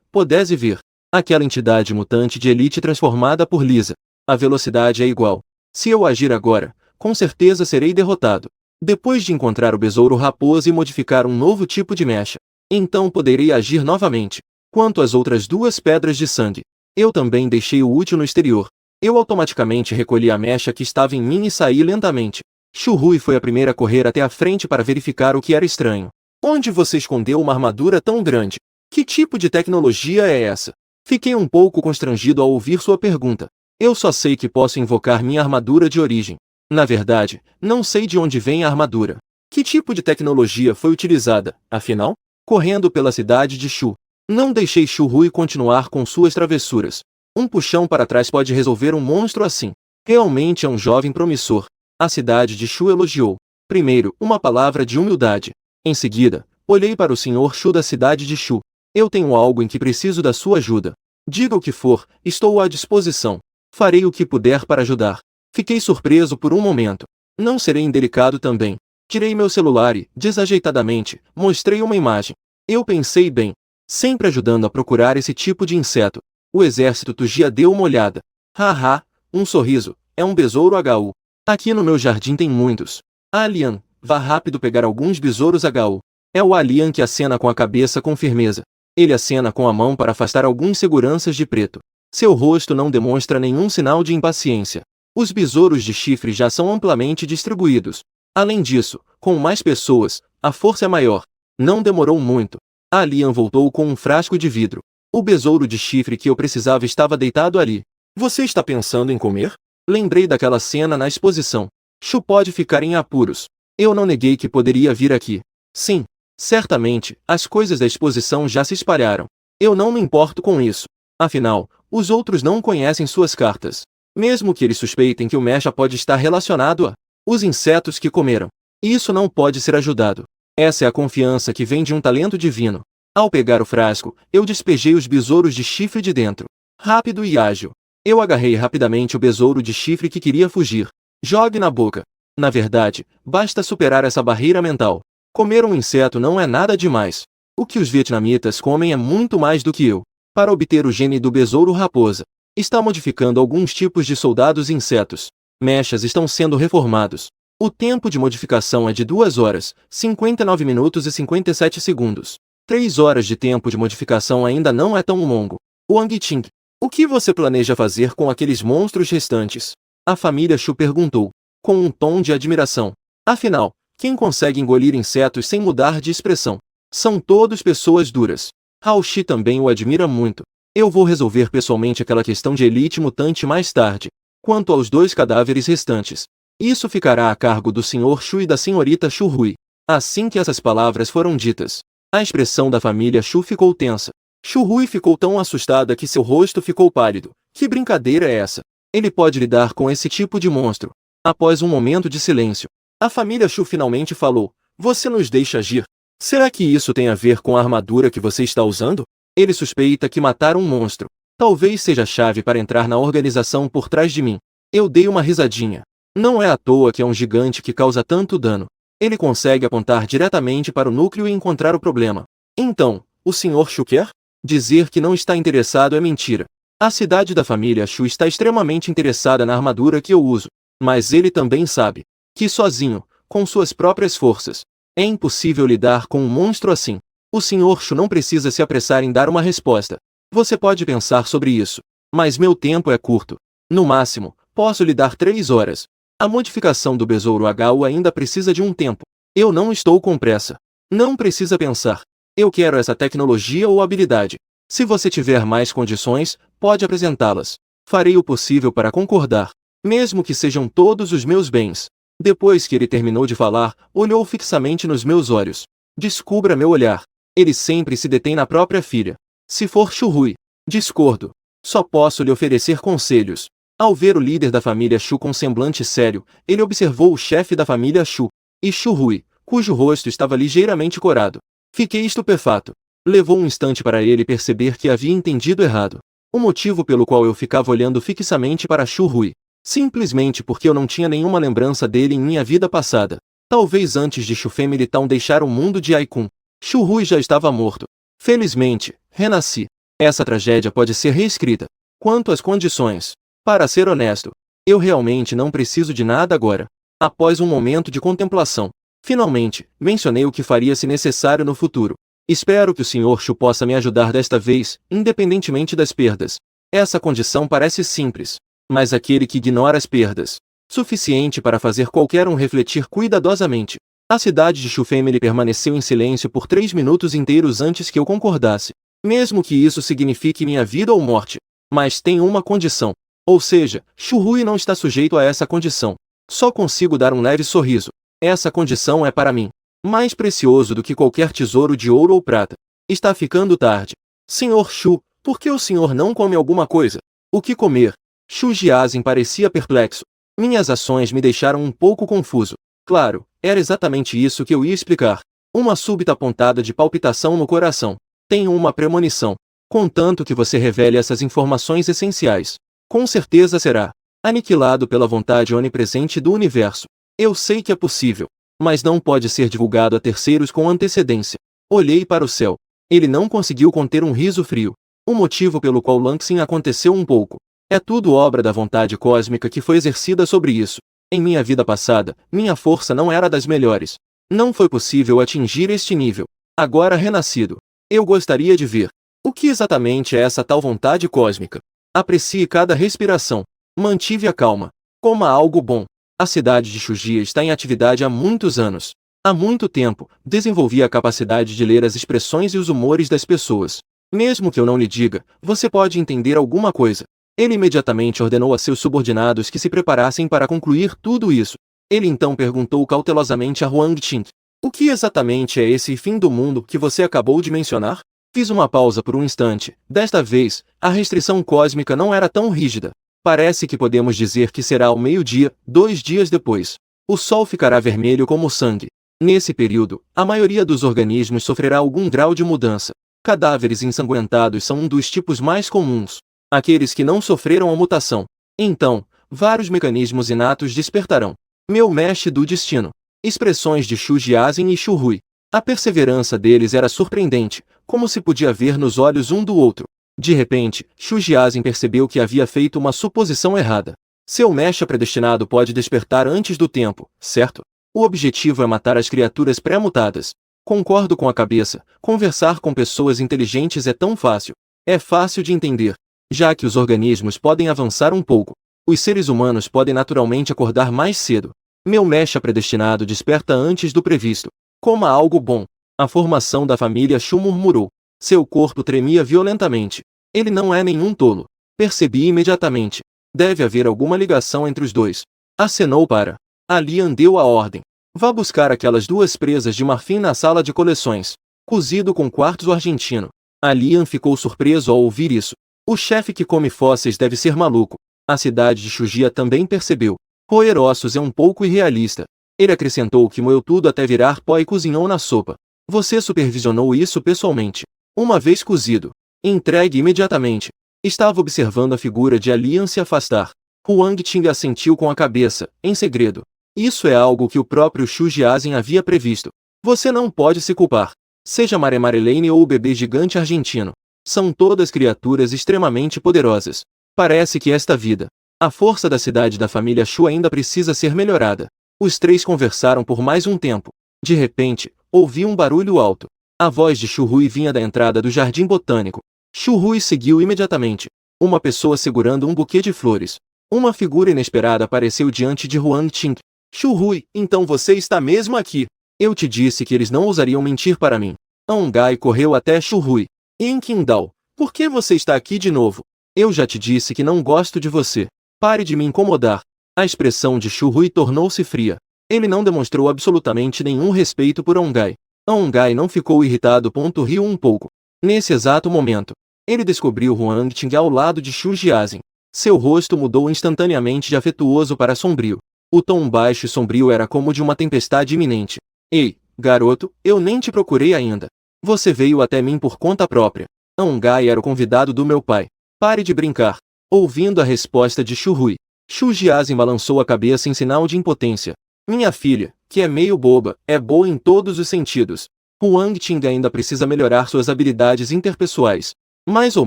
pudesse ver aquela entidade mutante de elite transformada por Lisa. A velocidade é igual. Se eu agir agora, com certeza serei derrotado. Depois de encontrar o besouro raposa e modificar um novo tipo de mecha, então poderei agir novamente. Quanto às outras 2 pedras de sangue, eu também deixei o útil no exterior. Eu automaticamente recolhi a mecha que estava em mim e saí lentamente. Shu Hui foi a primeira a correr até a frente para verificar o que era estranho. Onde você escondeu uma armadura tão grande? Que tipo de tecnologia é essa? Fiquei um pouco constrangido ao ouvir sua pergunta. Eu só sei que posso invocar minha armadura de origem. Na verdade, não sei de onde vem a armadura. Que tipo de tecnologia foi utilizada, afinal? Correndo pela cidade de Shu, não deixei Shu Hui continuar com suas travessuras. Um puxão para trás pode resolver um monstro assim. Realmente é um jovem promissor. A cidade de Shu elogiou. Primeiro, uma palavra de humildade. Em seguida, olhei para o Sr. Shu da cidade de Shu. Eu tenho algo em que preciso da sua ajuda. Diga o que for, estou à disposição. Farei o que puder para ajudar. Fiquei surpreso por um momento. Não serei indelicado também. Tirei meu celular e, desajeitadamente, mostrei uma imagem. Eu pensei bem. Sempre ajudando a procurar esse tipo de inseto. O exército Tujia deu uma olhada. Haha, um sorriso. É um besouro HU. Aqui no meu jardim tem muitos. Alian, vá rápido pegar alguns besouros HU. É o Alian que acena com a cabeça com firmeza. Ele acena com a mão para afastar alguns seguranças de preto. Seu rosto não demonstra nenhum sinal de impaciência. Os besouros de chifre já são amplamente distribuídos. Além disso, com mais pessoas, a força é maior. Não demorou muito. Alian voltou com um frasco de vidro. O besouro de chifre que eu precisava estava deitado ali. Você está pensando em comer? Lembrei daquela cena na exposição. Shu pode ficar em apuros. Eu não neguei que poderia vir aqui. Sim, certamente, as coisas da exposição já se espalharam. Eu não me importo com isso. Afinal, os outros não conhecem suas cartas. Mesmo que eles suspeitem que o mecha pode estar relacionado a Os insetos que comeram. Isso não pode ser ajudado. Essa é a confiança que vem de um talento divino. Ao pegar o frasco, eu despejei os besouros de chifre de dentro. Rápido e ágil. Eu agarrei rapidamente o besouro de chifre que queria fugir. Jogue na boca. Na verdade, basta superar essa barreira mental. Comer um inseto não é nada demais. O que os vietnamitas comem é muito mais do que eu. Para obter o gene do besouro raposa, está modificando alguns tipos de soldados insetos. Mechas estão sendo reformados. O tempo de modificação é de 2 horas, 59 minutos e 57 segundos. 3 horas de tempo de modificação ainda não é tão longo. Wang Ting, o que você planeja fazer com aqueles monstros restantes? A família Shu perguntou, com um tom de admiração. Afinal, quem consegue engolir insetos sem mudar de expressão? São todos pessoas duras. Hao Shi também o admira muito. Eu vou resolver pessoalmente aquela questão de elite mutante mais tarde. Quanto aos 2 cadáveres restantes, isso ficará a cargo do Sr. Shu e da Srta. Shu Hui. Assim que essas palavras foram ditas, a expressão da família Shu ficou tensa. Shu Hui ficou tão assustada que seu rosto ficou pálido. Que brincadeira é essa? Ele pode lidar com esse tipo de monstro? Após um momento de silêncio, a família Shu finalmente falou, você nos deixa agir? Será que isso tem a ver com a armadura que você está usando? Ele suspeita que matar um monstro talvez seja a chave para entrar na organização por trás de mim. Eu dei uma risadinha. Não é à toa que é um gigante que causa tanto dano. Ele consegue apontar diretamente para o núcleo e encontrar o problema. Então, o Sr. Shu quer? Dizer que não está interessado é mentira. A cidade da família Shu está extremamente interessada na armadura que eu uso. Mas ele também sabe que sozinho, com suas próprias forças, é impossível lidar com um monstro assim. O Sr. Shu não precisa se apressar em dar uma resposta. Você pode pensar sobre isso. Mas meu tempo é curto. No máximo, posso lhe dar 3 horas. A modificação do besouro HU ainda precisa de um tempo. Eu não estou com pressa. Não precisa pensar. Eu quero essa tecnologia ou habilidade. Se você tiver mais condições, pode apresentá-las. Farei o possível para concordar. Mesmo que sejam todos os meus bens. Depois que ele terminou de falar, olhou fixamente nos meus olhos. Descubra meu olhar. Ele sempre se detém na própria filha. Se for Shu Hui, discordo. Só posso lhe oferecer conselhos. Ao ver o líder da família Shu com semblante sério, ele observou o chefe da família Shu, e Shu Hui, cujo rosto estava ligeiramente corado. Fiquei estupefato. Levou um instante para ele perceber que havia entendido errado. O motivo pelo qual eu ficava olhando fixamente para Shu Hui. Simplesmente porque eu não tinha nenhuma lembrança dele em minha vida passada. Talvez antes de Shu Family Town deixar o mundo de Aikun, Shu Hui já estava morto. Felizmente, renasci. Essa tragédia pode ser reescrita. Quanto às condições, para ser honesto, eu realmente não preciso de nada agora. Após um momento de contemplação, finalmente, mencionei o que faria se necessário no futuro. Espero que o Sr. Shu possa me ajudar desta vez, independentemente das perdas. Essa condição parece simples, mas aquele que ignora as perdas, suficiente para fazer qualquer um refletir cuidadosamente. A cidade de Shu Family permaneceu em silêncio por 3 minutos inteiros antes que eu concordasse. Mesmo que isso signifique minha vida ou morte. Mas tem uma condição. Ou seja, Shu Hui não está sujeito a essa condição. Só consigo dar um leve sorriso. Essa condição é para mim mais precioso do que qualquer tesouro de ouro ou prata. Está ficando tarde. Sr. Shu, por que o senhor não come alguma coisa? O que comer? Shu Jiazhen parecia perplexo. Minhas ações me deixaram um pouco confuso. Claro, era exatamente isso que eu ia explicar. Uma súbita pontada de palpitação no coração. Tenho uma premonição. Contanto que você revele essas informações essenciais, com certeza será aniquilado pela vontade onipresente do universo. Eu sei que é possível, mas não pode ser divulgado a terceiros com antecedência. Olhei para o céu. Ele não conseguiu conter um riso frio. O motivo pelo qual Langsing aconteceu um pouco. É tudo obra da vontade cósmica que foi exercida sobre isso. Em minha vida passada, minha força não era das melhores. Não foi possível atingir este nível. Agora renascido, eu gostaria de ver. O que exatamente é essa tal vontade cósmica? Aprecie cada respiração. Mantive a calma. Coma algo bom. A cidade de Shujia está em atividade há muitos anos. Há muito tempo, desenvolvi a capacidade de ler as expressões e os humores das pessoas. Mesmo que eu não lhe diga, você pode entender alguma coisa. Ele imediatamente ordenou a seus subordinados que se preparassem para concluir tudo isso. Ele então perguntou cautelosamente a Huang Ting. O que exatamente é esse fim do mundo que você acabou de mencionar? Fiz uma pausa por um instante. Desta vez, a restrição cósmica não era tão rígida. Parece que podemos dizer que será ao meio-dia, 2 dias depois. O sol ficará vermelho como o sangue. Nesse período, a maioria dos organismos sofrerá algum grau de mudança. Cadáveres ensanguentados são um dos tipos mais comuns. Aqueles que não sofreram a mutação. Então, vários mecanismos inatos despertarão. Meu mestre do destino. Expressões de Shu Jiazhen e Shu Hui. A perseverança deles era surpreendente, como se podia ver nos olhos um do outro. De repente, Shu Jiazhen percebeu que havia feito uma suposição errada. Seu mecha predestinado pode despertar antes do tempo, certo? O objetivo é matar as criaturas pré-mutadas. Concordo com a cabeça, conversar com pessoas inteligentes é tão fácil. É fácil de entender. Já que os organismos podem avançar um pouco, os seres humanos podem naturalmente acordar mais cedo. Meu mecha predestinado desperta antes do previsto. Coma algo bom. A formação da família Shu murmurou. Seu corpo tremia violentamente. Ele não é nenhum tolo. Percebi imediatamente. Deve haver alguma ligação entre os dois. Acenou para. Alian deu a ordem. Vá buscar aquelas duas presas de marfim na sala de coleções. Cozido com quartzo argentino. Alian ficou surpreso ao ouvir isso. O chefe que come fósseis deve ser maluco. A cidade de Shujia também percebeu. Roer ossos é um pouco irrealista. Ele acrescentou que moeu tudo até virar pó e cozinhou na sopa. Você supervisionou isso pessoalmente. Uma vez cozido. Entregue imediatamente. Estava observando a figura de Alian se afastar. Huang Ting assentiu com a cabeça, em segredo. Isso é algo que o próprio Shu Jiazhen havia previsto. Você não pode se culpar. Seja Marelene ou o bebê gigante argentino. São todas criaturas extremamente poderosas. Parece que esta vida, a força da cidade da família Shu ainda precisa ser melhorada. Os três conversaram por mais um tempo. De repente, ouvi um barulho alto. A voz de Shu Hui vinha da entrada do jardim botânico. Shu Hui seguiu imediatamente. Uma pessoa segurando um buquê de flores. Uma figura inesperada apareceu diante de Huang Ting. Shu Hui, então você está mesmo aqui. Eu te disse que eles não ousariam mentir para mim. Aongai correu até Shu Hui. Qingdao, por que você está aqui de novo? Eu já te disse que não gosto de você. Pare de me incomodar. A expressão de Shu Hui tornou-se fria. Ele não demonstrou absolutamente nenhum respeito por Aongai. Aongai não ficou irritado. Riu um pouco. Nesse exato momento, ele descobriu Huang Ting ao lado de Shu Jiazhen. Seu rosto mudou instantaneamente de afetuoso para sombrio. O tom baixo e sombrio era como de uma tempestade iminente. Ei, garoto, eu nem te procurei ainda. Você veio até mim por conta própria. Aongai era o convidado do meu pai. Pare de brincar. Ouvindo a resposta de Shu Hui, Shu Jiazhen balançou a cabeça em sinal de impotência. Minha filha, que é meio boba, é boa em todos os sentidos. Huang Ting ainda precisa melhorar suas habilidades interpessoais. Mais ou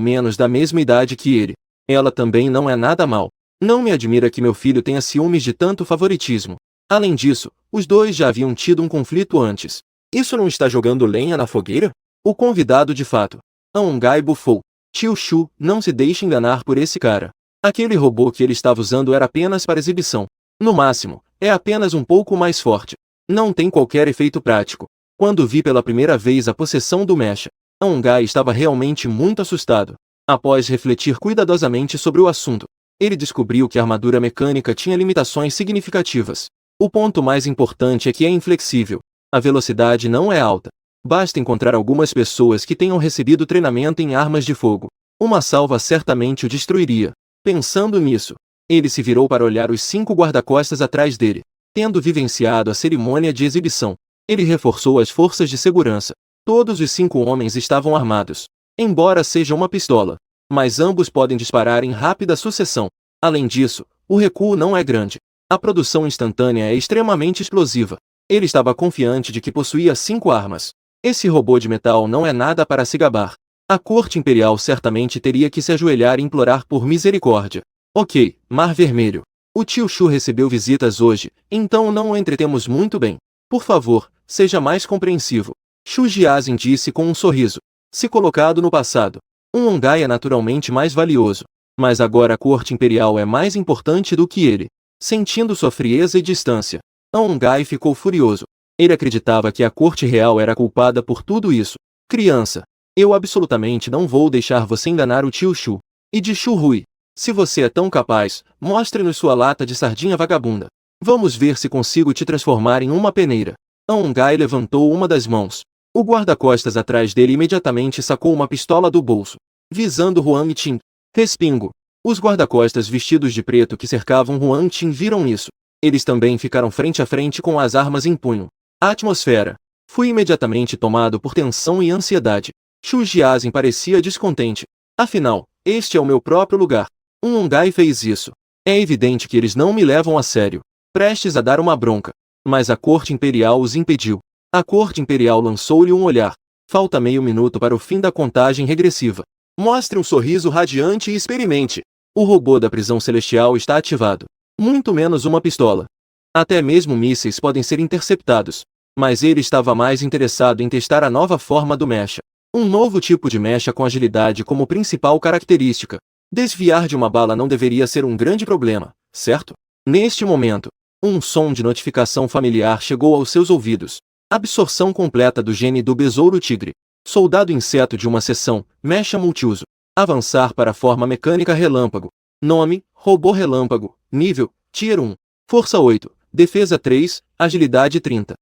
menos da mesma idade que ele. Ela também não é nada mal. Não me admira que meu filho tenha ciúmes de tanto favoritismo. Além disso, os dois já haviam tido um conflito antes. Isso não está jogando lenha na fogueira? O convidado de fato. Aongai bufou. Tio Shu, não se deixe enganar por esse cara. Aquele robô que ele estava usando era apenas para exibição. No máximo, é apenas um pouco mais forte. Não tem qualquer efeito prático. Quando vi pela primeira vez a possessão do mecha, Aongai estava realmente muito assustado. Após refletir cuidadosamente sobre o assunto, ele descobriu que a armadura mecânica tinha limitações significativas. O ponto mais importante é que é inflexível. A velocidade não é alta. Basta encontrar algumas pessoas que tenham recebido treinamento em armas de fogo. Uma salva certamente o destruiria. Pensando nisso, ele se virou para olhar os 5 guarda-costas atrás dele. Tendo vivenciado a cerimônia de exibição, ele reforçou as forças de segurança. Todos os 5 homens estavam armados. Embora seja uma pistola, mas ambos podem disparar em rápida sucessão. Além disso, o recuo não é grande. A produção instantânea é extremamente explosiva. Ele estava confiante de que possuía 5 armas. Esse robô de metal não é nada para se gabar. A corte imperial certamente teria que se ajoelhar e implorar por misericórdia. Ok, Mar Vermelho. O tio Shu recebeu visitas hoje, então não o entretemos muito bem. Por favor, seja mais compreensivo. Shu Jiazhen disse com um sorriso. Se colocado no passado, um Aongai é naturalmente mais valioso. Mas agora a corte imperial é mais importante do que ele. Sentindo sua frieza e distância, Aongai ficou furioso. Ele acreditava que a corte real era culpada por tudo isso. Criança, eu absolutamente não vou deixar você enganar o tio Shu. E de Shu Hui. Se você é tão capaz, mostre-nos sua lata de sardinha vagabunda. Vamos ver se consigo te transformar em uma peneira. Aongai levantou uma das mãos. O guarda-costas atrás dele imediatamente sacou uma pistola do bolso, visando Huang Ting. Respingo. Os guarda-costas vestidos de preto que cercavam Huang Ting viram isso. Eles também ficaram frente a frente com as armas em punho. A atmosfera. Fui imediatamente tomado por tensão e ansiedade. Xu Jiazhen parecia descontente. Afinal, este é o meu próprio lugar. Um Ngai fez isso. É evidente que eles não me levam a sério. Prestes a dar uma bronca. Mas a corte imperial os impediu. A corte imperial lançou-lhe um olhar. Falta meio minuto para o fim da contagem regressiva. Mostre um sorriso radiante e experimente. O robô da prisão celestial está ativado. Muito menos uma pistola. Até mesmo mísseis podem ser interceptados. Mas ele estava mais interessado em testar a nova forma do mecha. Um novo tipo de mecha com agilidade como principal característica. Desviar de uma bala não deveria ser um grande problema, certo? Neste momento, um som de notificação familiar chegou aos seus ouvidos. Absorção completa do gene do besouro tigre. Soldado inseto de uma seção, mecha multiuso. Avançar para a forma mecânica relâmpago. Nome, robô relâmpago. Nível, Tier 1. Força 8, defesa 3, agilidade 30.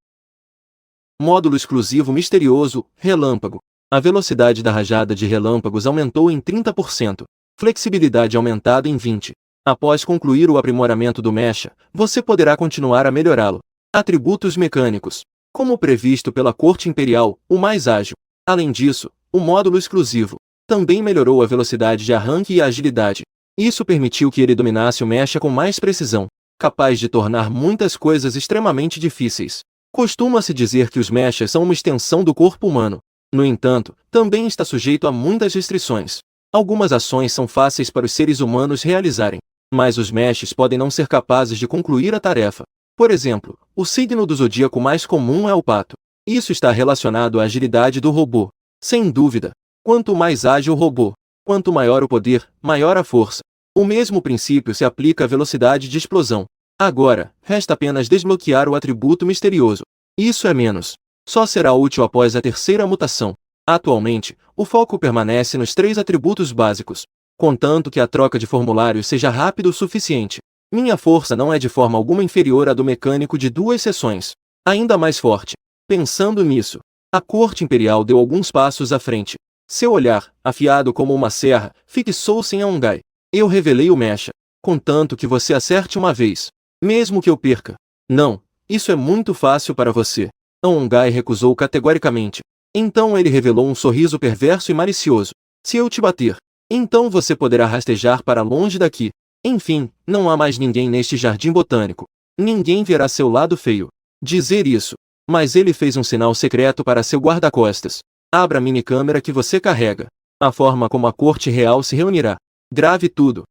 Módulo exclusivo misterioso, relâmpago. A velocidade da rajada de relâmpagos aumentou em 30%. Flexibilidade aumentada em 20%. Após concluir o aprimoramento do mecha, você poderá continuar a melhorá-lo. Atributos mecânicos. Como previsto pela Corte Imperial, o mais ágil. Além disso, o módulo exclusivo também melhorou a velocidade de arranque e a agilidade. Isso permitiu que ele dominasse o mecha com mais precisão, capaz de tornar muitas coisas extremamente difíceis. Costuma-se dizer que os mechas são uma extensão do corpo humano. No entanto, também está sujeito a muitas restrições. Algumas ações são fáceis para os seres humanos realizarem, mas os mechas podem não ser capazes de concluir a tarefa. Por exemplo, o signo do zodíaco mais comum é o pato. Isso está relacionado à agilidade do robô. Sem dúvida, quanto mais ágil o robô, quanto maior o poder, maior a força. O mesmo princípio se aplica à velocidade de explosão. Agora, resta apenas desbloquear o atributo misterioso. Isso é menos. Só será útil após a terceira mutação. Atualmente, o foco permanece nos 3 atributos básicos, contanto que a troca de formulários seja rápido o suficiente. Minha força não é de forma alguma inferior à do mecânico de 2 seções. Ainda mais forte. Pensando nisso, a Corte Imperial deu alguns passos à frente. Seu olhar, afiado como uma serra, fixou-se em Ngai. Eu revelei o mecha, contanto que você acerte uma vez. Mesmo que eu perca. Não, isso é muito fácil para você. Ngai recusou categoricamente. Então ele revelou um sorriso perverso e malicioso. Se eu te bater, então você poderá rastejar para longe daqui. Enfim, não há mais ninguém neste jardim botânico. Ninguém verá seu lado feio. Dizer isso. Mas ele fez um sinal secreto para seu guarda-costas. Abra a minicâmera que você carrega. A forma como a corte real se reunirá. Grave tudo.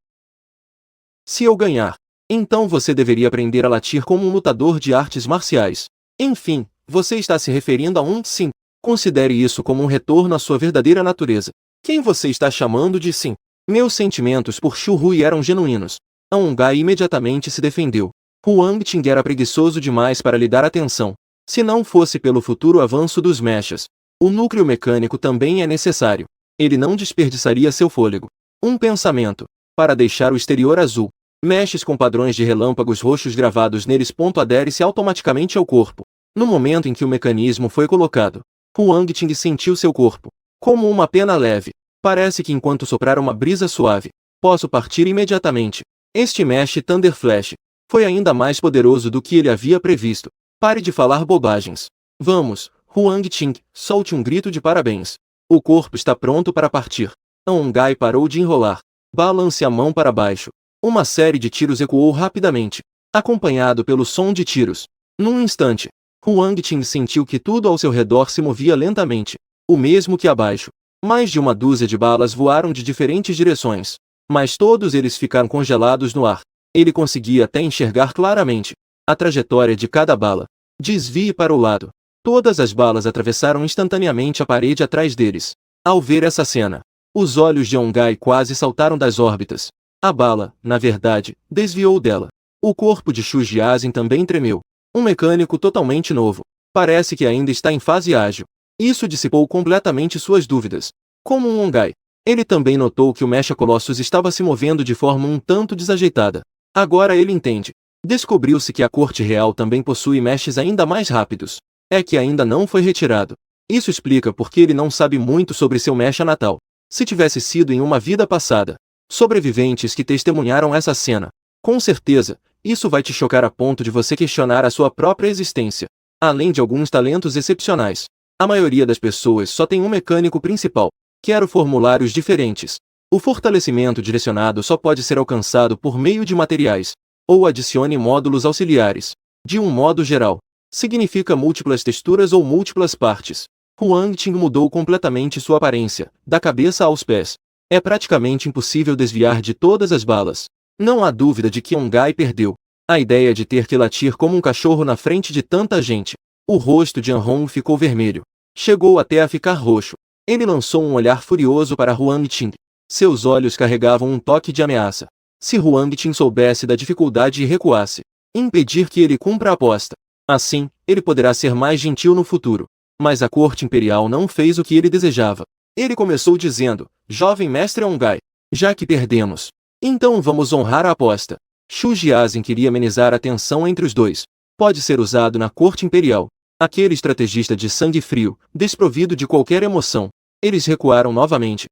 Se eu ganhar, então você deveria aprender a latir como um lutador de artes marciais. Enfim, você está se referindo a um sim. Considere isso como um retorno à sua verdadeira natureza. Quem você está chamando de sim? Meus sentimentos por Xu Hui eram genuínos. Ngai imediatamente se defendeu. Huang Ting era preguiçoso demais para lhe dar atenção. Se não fosse pelo futuro avanço dos mechas, o núcleo mecânico também é necessário. Ele não desperdiçaria seu fôlego. Um pensamento. Para deixar o exterior azul. Mechas com padrões de relâmpagos roxos gravados neles. Adere-se automaticamente ao corpo. No momento em que o mecanismo foi colocado, Huang Ting sentiu seu corpo como uma pena leve. Parece que enquanto soprar uma brisa suave, posso partir imediatamente. Este Mesh Thunder Flash foi ainda mais poderoso do que ele havia previsto. Pare de falar bobagens. Vamos, Huang Ting, solte um grito de parabéns. O corpo está pronto para partir. Ngai parou de enrolar. Balance a mão para baixo. Uma série de tiros ecoou rapidamente, acompanhado pelo som de tiros. Num instante, Huang Ting sentiu que tudo ao seu redor se movia lentamente, o mesmo que abaixo. Mais de uma dúzia de balas voaram de diferentes direções, mas todos eles ficaram congelados no ar. Ele conseguia até enxergar claramente a trajetória de cada bala. Desvie para o lado. Todas as balas atravessaram instantaneamente a parede atrás deles. Ao ver essa cena, os olhos de Ngai quase saltaram das órbitas. A bala, na verdade, desviou dela. O corpo de Xu Jiazhen também tremeu. Um mecânico totalmente novo. Parece que ainda está em fase ágil. Isso dissipou completamente suas dúvidas. Como um Ngai, ele também notou que o Mecha Colossus estava se movendo de forma um tanto desajeitada. Agora ele entende. Descobriu-se que a corte real também possui mechas ainda mais rápidos. É que ainda não foi retirado. Isso explica por que ele não sabe muito sobre seu mecha natal. Se tivesse sido em uma vida passada, sobreviventes que testemunharam essa cena, com certeza, Isso vai te chocar a ponto de você questionar a sua própria existência. Além de alguns talentos excepcionais, a maioria das pessoas só tem um mecânico principal. Quero formulários diferentes. O fortalecimento direcionado só pode ser alcançado por meio de materiais. Ou adicione módulos auxiliares. De um modo geral, significa múltiplas texturas ou múltiplas partes. Huang Qing mudou completamente sua aparência, da cabeça aos pés. É praticamente impossível desviar de todas as balas. Não há dúvida de que Ongai perdeu. A ideia de ter que latir como um cachorro na frente de tanta gente. O rosto de Anhong ficou vermelho. Chegou até a ficar roxo. Ele lançou um olhar furioso para Huang Qing. Seus olhos carregavam um toque de ameaça. Se Huang Qing soubesse da dificuldade e recuasse, impedir que ele cumpra a aposta. Assim, ele poderá ser mais gentil no futuro. Mas a corte imperial não fez o que ele desejava. Ele começou dizendo: jovem mestre Ongai, já que perdemos, então vamos honrar a aposta. Shu Jiazhen queria amenizar a tensão entre os dois. Pode ser usado na corte imperial. Aquele estrategista de sangue frio, desprovido de qualquer emoção. Eles recuaram novamente.